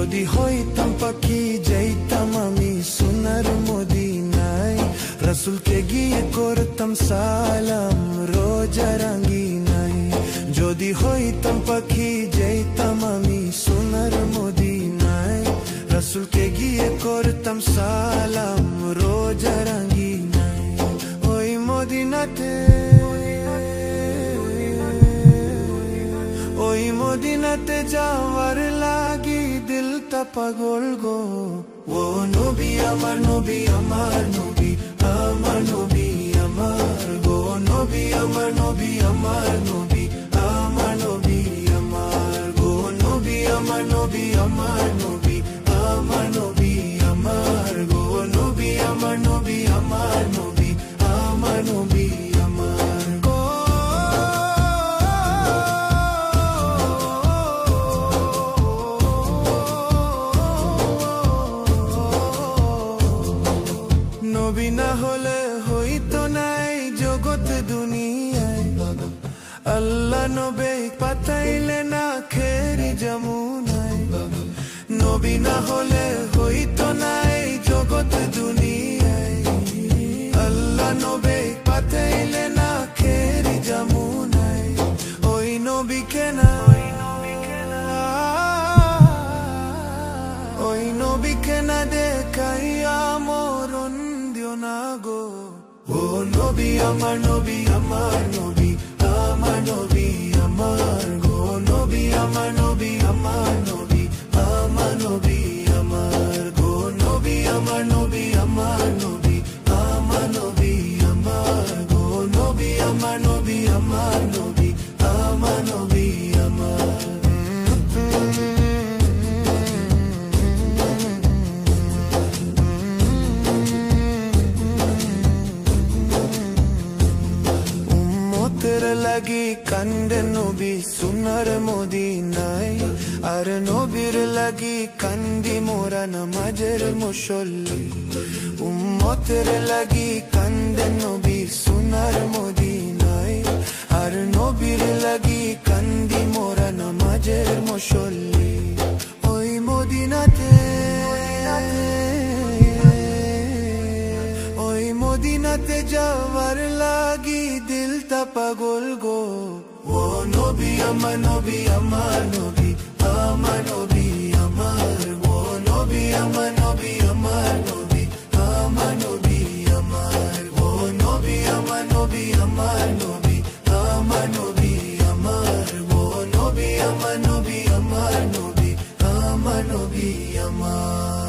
যদি হইতাম পাখি যাইতাম আমি সোনার মদিনায়, রাসূলকে গিয়ে করতাম সালাম রোজা রাঙ্গিনায়। যদি হইতাম পাখি যাইতাম আমি সোনার মদিনায়, রাসূলকে গিয়ে করতাম সালাম রোজা রাঙ্গিনায়। ওই মদিনাতে, ওই মদিনাতে যাওয়ার লাগি দিলটা পাগল গো। ও নবী আমার নবী আমার নবী আমার নবী আমার গো, নবী আমার নবী আমার নবী আমার নবী আমার গো, নবী আমার নবী আমার নবী আমার নবী আমার গো, নবী আমার নবী আমার নবী আমার নবী আমার গো। নবী না হলে হইতো নাই জগৎ দুনিয়ায়, আল্লাহ নবী পাঠাইলে না খেরি যমুনায়। নবী না হলে হইতো নাই জগৎ দুনিয়ায়, আল্লাহ নবী পাঠাইলে না খেরি যমুনায়। ওই নবীকে না, ওই নবীকে না দেখাইয়া মরণ দিও না গো। ও নবী আমার নবী আমার নবী আমার নবী আমার গো, নবী আমার নবী আমার নবী আমার নবী আমার গো, নবী আমার নবী আমার নবী আমার নবী আমার গো, নবী আমার নবী আমার নবী আমার নবী আমার। উম্মতের লাগি কান্দে নবী সোনার মদিনায়, আর নবীর লাগি কান্দি মোরা নামাজের মুসল্লি। উম্মতের লাগি কান্দে নবী সোনার মদিনায়, আর নবীর লাগি কান্দি মোরা নামাজের মুসল্লি। ওই মদিনাতে, ওই মদিনাতে যাওয়ার লাগি দিলটা পাগল গো। ও নবী আমার নবী আমার নবী আমার নবী আমার গো, নবী আমার নবী আমার নবী আমার নবী আমার গো, নবী আমার নবী আমার নবী আমার নবী আমার গো, নবী আমার নবী আমার নবী আমার নবী আমার।